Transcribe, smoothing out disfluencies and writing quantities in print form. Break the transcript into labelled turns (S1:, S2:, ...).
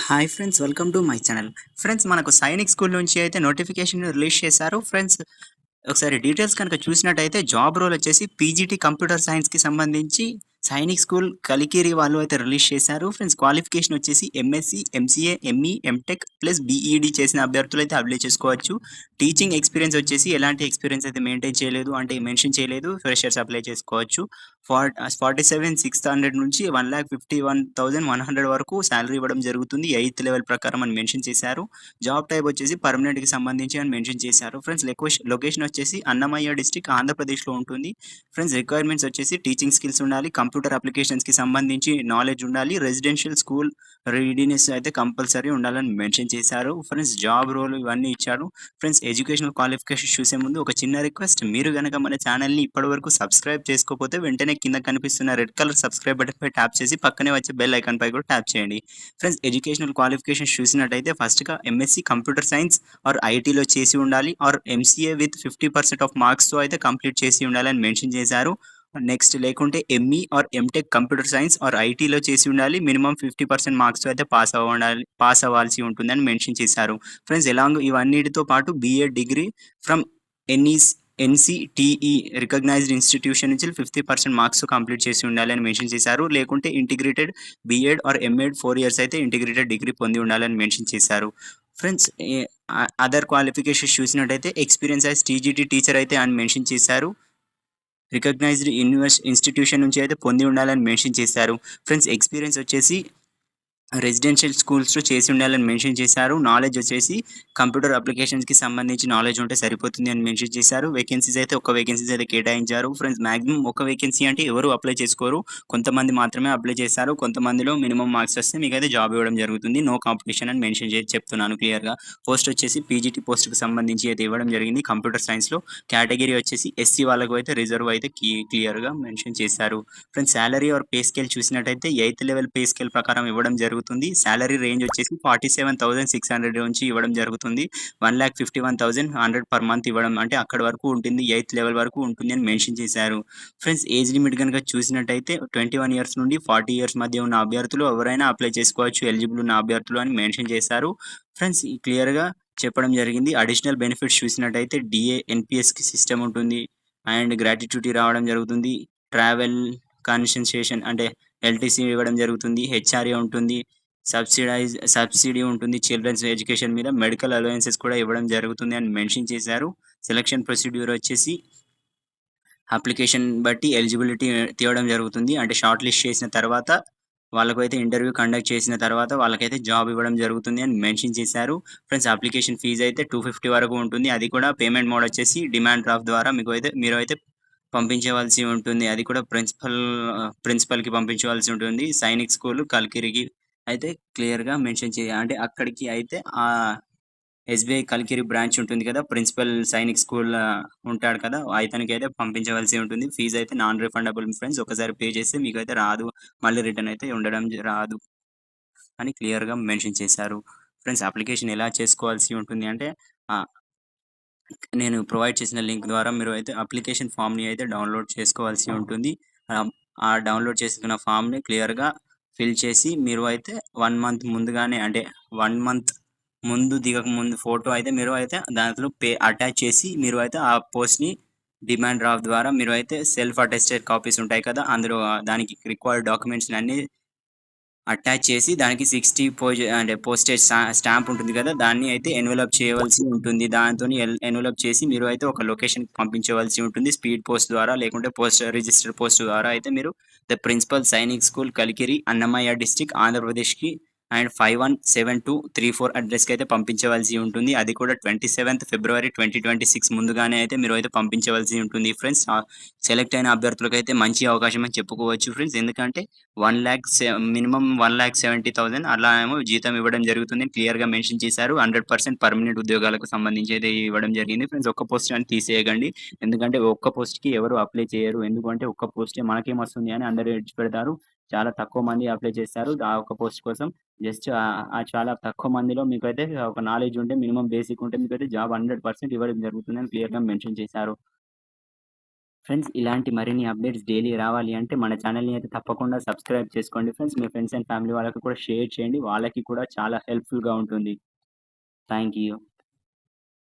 S1: Hi friends, welcome to my channel. Friends, మనకు Sainik school నుంచి అయితే నోటిఫికేషన్ రిలీజ్ చేశారు. ఫ్రెండ్స్, ఒకసారి డీటెయిల్స్ కనుక చూసినట్టయితే జాబ్ రోల్ వచ్చేసి పీజీటీ కంప్యూటర్ సైన్స్‌కి సంబంధించి సైనిక్ స్కూల్ కలికిరి వాళ్ళు అయితే రిలీజ్ చేశారు. ఫ్రెండ్స్, క్వాలిఫికేషన్ వచ్చేసి MSc, MCA, ME, MTech plus BEd చేసిన అభ్యర్థులైతే అప్లై చేసుకోవచ్చు. టీచింగ్ ఎక్స్‌పీరియన్స్ వచ్చేసి ఎలాంటి ఎక్స్‌పీరియన్స్ అయితే మెయింటైన్ చేయలేదు, అంటే మెన్షన్ చేయలేదు. ఫ్రెషర్స్ అప్లై చేసుకోవచ్చు. 47,600 నుంచి 1,51,100 వరకు సాలరీ ఇవ్వడం జరుగుతుంది. ఎయిత్ లెవెల్ ప్రకారం అని మెన్షన్ చేశారు. జాబ్ టైప్ వచ్చేసి పర్మనెంట్‌కి సంబంధించి అని మెన్షన్ చేశారు. ఫ్రెండ్స్, లొకేషన్ వచ్చేసి అన్నమయ్య డిస్ట్రిక్ట్ ఆంధ్రప్రదేశ్‌లో ఉంటుంది. ఫ్రెండ్స్, రిక్వైర్మెంట్స్ వచ్చేసి టీచింగ్ స్కిల్స్ ఉండాలి, కంప్యూటర్ అప్లికేషన్స్‌కి సంబంధించి నాలెడ్జ్ ఉండాలి, రెసిడెన్షియల్ స్కూల్ రెడీనెస్ అయితే కంపల్సరీ ఉండాలని మెన్షన్ చేశారు. ఫ్రెండ్స్, జాబ్ రోల్ ఇవన్నీ ఇచ్చారు. ఫ్రెండ్స్, ఎడ్యుకేషనల్ క్వాలిఫికేషన్స్ చూసే ముందు ఒక చిన్న రిక్వెస్ట్, మీరు గనక మన ఛానల్‌ని ఇప్పటివరకు సబ్స్క్రైబ్ చేసుకోకపోతే వెంటనే కింద కనిపిస్తున్న రెడ్ కలర్ సబ్స్క్రైబ్ బటన్‌పై ట్యాప్ చేసి పక్కనే వచ్చే బెల్ ఐకాన్‌పై కూడా ట్యాప్ చేయండి. ఫ్రెండ్స్, ఎడ్యుకేషనల్ క్వాలిఫికేషన్స్ చూసినట్టయితే ఫస్ట్‌గా ఎంఎస్సీ కంప్యూటర్ సైన్స్ ఆర్ ఐటీలో చేసి ఉండాలి, ఆర్ ఎంసీఏ విత్ 50% ఆఫ్ మార్క్స్‌తో అయితే కంప్లీట్ చేసి ఉండాలని మెన్షన్ చేశారు. నెక్స్ట్ లేకుంటే ME or MTech computer science or ఐటీలో చేసి ఉండాలి. మినిమమ్ 50% మార్క్స్‌తో అయితే పాస్ అవ్వాల్సి ఉంటుందని మెన్షన్ చేశారు. ఫ్రెండ్స్, ఎలాంగ్ ఇవన్నిటితో పాటు బీఎడ్ డిగ్రీ ఫ్రమ్ ఎన్ఈస్ ఎన్‌సీటీఈ రికగ్నైజ్డ్ ఇన్‌స్టిట్యూషన్ నుంచి 50% మార్క్స్ కంప్లీట్ చేసి ఉండాలి అని మెన్షన్ చేశారు. లేకుంటే integrated BEd or MEd 4 years అయితే ఇంటిగ్రేటెడ్ డిగ్రీ పొంది ఉండాలని మెన్షన్ చేశారు. ఫ్రెండ్స్, అదర్ క్వాలిఫికేషన్స్ చూసినట్టయితే ఎక్స్‌పీరియన్స్ యాస్ టీజీటీ టీచర్ అయితే అని మెన్షన్ చేశారు. రికగ్నైజ్డ్ ఇన్‌స్టిట్యూషన్ నుంచి అయితే పొంది ఉండాలని మెన్షన్ చేశారు. ఫ్రెండ్స్, ఎక్స్‌పీరియన్స్ వచ్చేసి రెసిడెన్షియల్ స్కూల్స్‌లో చేసి ఉండాలని మెన్షన్ చేశారు. నాలెడ్జ్ వచ్చేసి కంప్యూటర్ అప్లికేషన్స్‌కి సంబంధించి నాలెడ్జ్ ఉంటే సరిపోతుంది అని మెన్షన్ చేశారు. వేకెన్సీస్ అయితే ఒక్క వేకెన్సీస్ అయితే కేటాయించారు. ఫ్రెండ్స్, మాక్సిమం ఒక వేకెన్సీ అంటే ఎవరు అప్లై చేసుకోరు. కొంతమంది మాత్రమే అప్లై చేశారు. కొంతమందిలో మినిమమ్ మార్క్స్ వస్తే మీకైతే జాబ్ ఇవ్వడం జరుగుతుంది. నో కాంపిటీషన్ అని మెన్షన్ చేసి చెప్తున్నాను క్లియర్‌గా. పోస్ట్ వచ్చేసి పీజీటీ పోస్ట్‌కి సంబంధించి అయితే ఇవ్వడం జరిగింది కంప్యూటర్ సైన్స్‌లో. కేటగిరీ వచ్చేసి ఎస్సీ వాళ్ళకు అయితే రిజర్వ్ అయితే క్లియర్‌గా మెన్షన్ చేశారు. Friends, salary or pay scale చూసినట్టయితే ఎయిత్ లెవెల్ పే స్కేల్ ప్రకారం ఇవ్వడం జరుగుతుంది. సాలరీ రేంజ్ వచ్చేసి 47,600 నుంచి ఇవ్వడం జరుగుతుంది. 1,51,100 పర్ మంత్ ఇవ్వడం, అంటే అక్కడి వరకు ఉంటుంది. ఎయిత్ లెవెల్ వరకు ఉంటుంది అని మెన్షన్ చేశారు. ఫ్రెండ్స్, ఏజ్ లిమిట్ గనుక చూసినట్టయితే 21 ఇయర్స్ నుండి 40 ఇయర్స్ మధ్య ఉన్న అభ్యర్థులు ఎవరైనా అప్లై చేసుకోవచ్చు, ఎలిజిబుల్ ఉన్న అభ్యర్థులు అని మెన్షన్ చేశారు. ఫ్రెండ్స్, క్లియర్‌గా చెప్పడం జరిగింది. అడిషనల్ బెనిఫిట్స్ చూసినట్టయితే డీఏ, ఎన్‌పీఎస్‌కి సిస్టమ్ ఉంటుంది అండ్ గ్రాట్యుటీ రావడం జరుగుతుంది. ట్రావెల్ కన్సెషన్ అంటే ఎల్టీసీ ఇవ్వడం జరుగుతుంది. హెచ్ఆర్ఏ ఉంటుంది. సబ్సిడీ ఉంటుంది. చిల్డ్రన్స్ ఎడ్యుకేషన్ మీద మెడికల్ అలవెన్సెస్ కూడా ఇవ్వడం జరుగుతుంది అని మెన్షన్ చేశారు. సెలక్షన్ ప్రొసీడ్యూర్ వచ్చేసి అప్లికేషన్ బట్టి ఎలిజిబిలిటీ తీయడం జరుగుతుంది. అంటే షార్ట్ లిస్ట్ చేసిన తర్వాత వాళ్ళకైతే ఇంటర్వ్యూ కండక్ట్ చేసిన తర్వాత వాళ్ళకైతే జాబ్ ఇవ్వడం జరుగుతుంది అని మెన్షన్ చేశారు. ఫ్రెండ్స్, అప్లికేషన్ ఫీజ్ అయితే 250 వరకు ఉంటుంది. అది కూడా పేమెంట్ మోడ్ వచ్చేసి డిమాండ్ డ్రాఫ్ట్ ద్వారా మీరు అయితే పంపించవలసి ఉంటుంది. అది కూడా ప్రిన్సిపల్‌కి పంపించవలసి ఉంటుంది. సైనిక్ స్కూల్ కల్కిరికి అయితే క్లియర్‌గా మెన్షన్ అంటే అక్కడికి అయితే ఎస్‌బీఐ కలికిరి బ్రాంచ్ ఉంటుంది కదా! ప్రిన్సిపల్ సైనిక్ స్కూల్ ఉంటాడు కదా! అతనికైతే పంపించవలసి ఉంటుంది. ఫీజ్ అయితే నాన్ రిఫండబుల్ ఫ్రెండ్స్. ఒకసారి పే చేస్తే మీకైతే రాదు. మళ్ళీ రిటర్న్ అయితే ఉండడం రాదు అని క్లియర్‌గా మెన్షన్ చేశారు. ఫ్రెండ్స్, అప్లికేషన్ ఎలా చేసుకోవాల్సి ఉంటుంది అంటే ఆహ్, నేను ప్రొవైడ్ చేసిన లింక్ ద్వారా మీరు అయితే అప్లికేషన్ ఫామ్‌ని అయితే డౌన్‌లోడ్ చేసుకోవాల్సి ఉంటుంది. ఆ డౌన్‌లోడ్ చేసుకున్న ఫామ్‌ని క్లియర్‌గా ఫిల్ చేసి మీరు అయితే 1 మంత్ ముందుగానే, అంటే 1 మంత్ ముందు దిగక ముందు ఫోటో అయితే మీరు అయితే దాంట్లో అటాచ్ చేసి మీరు అయితే ఆ పోస్ట్‌ని డిమాండ్ డ్రాఫ్ట్ ద్వారా మీరు అయితే సెల్ఫ్ అటెస్టెడ్ కాపీస్ ఉంటాయి కదా! అందులో దానికి రిక్వైర్డ్ డాక్యుమెంట్స్‌ని అన్నీ అటాచ్ చేసి దానికి 60 అంటే పోస్టేజ్ స్టాంప్ ఉంటుంది కదా! దాన్ని అయితే ఎన్వలప్ చేయవలసి ఉంటుంది. దాంతోని ఎన్వలప్ చేసి మీరు అయితే ఒక లొకేషన్‌కి పంపించవలసి ఉంటుంది. స్పీడ్ పోస్ట్ ద్వారా లేకుంటే రిజిస్టర్డ్ పోస్ట్ ద్వారా అయితే మీరు the principal Sainik school Kalikiri, Annamayya district, ఆంధ్రప్రదేశ్‌కి అండ్ 517234 అడ్రస్‌కి అయితే పంపించవలసి ఉంటుంది. అది కూడా 27th ఫిబ్రవరి 2026 ముందుగానే అయితే మీరు అయితే పంపించవలసి ఉంటుంది ఫ్రెండ్స్. సెలెక్ట్ అయిన అభ్యర్థులకైతే మంచి అవకాశం అని చెప్పుకోవచ్చు ఫ్రెండ్స్. ఎందుకంటే 1,00,000 మినిమమ్ 1,70,000 అలా ఏమో జీతం ఇవ్వడం జరుగుతుందని క్లియర్‌గా మెన్షన్ చేశారు. 100% పర్మనెంట్ ఉద్యోగాలకు సంబంధించి అయితే ఇవ్వడం జరిగింది. ఫ్రెండ్స్, ఒక్క పోస్ట్ అని తీసేయకండి. ఎందుకంటే ఒక్క పోస్ట్‌కి ఎవరు అప్లై చేయరు. ఎందుకంటే ఒక్క పోస్టే మనకేమొస్తుంది అని అందరూ విడిచిపెడతారు. చాలా తక్కువ మంది అప్లై చేస్తారు. ఆ ఒక్క పోస్ట్ కోసం జస్ట్ ఆ చాలా తక్కువ మందిలో మీకైతే ఒక నాలెడ్జ్ ఉంటే, మినిమమ్ బేసిక్ ఉంటే మీకైతే జాబ్ 100% ఇవ్వడం జరుగుతుందని క్లియర్‌గా మెన్షన్ చేశారు. ఫ్రెండ్స్ ఇలాంటి మరిన్ని అప్డేట్స్ డైలీ రావాలి అంటే మన ఛానల్‌ని అయితే తప్పకుండా సబ్స్క్రైబ్ చేసుకోండి friends. Me friends and family వాళ్ళకి కూడా షేర్ చేయండి. వాళ్ళకి కూడా చాలా హెల్ప్‌ఫుల్‌గా ఉంటుంది. Thank you.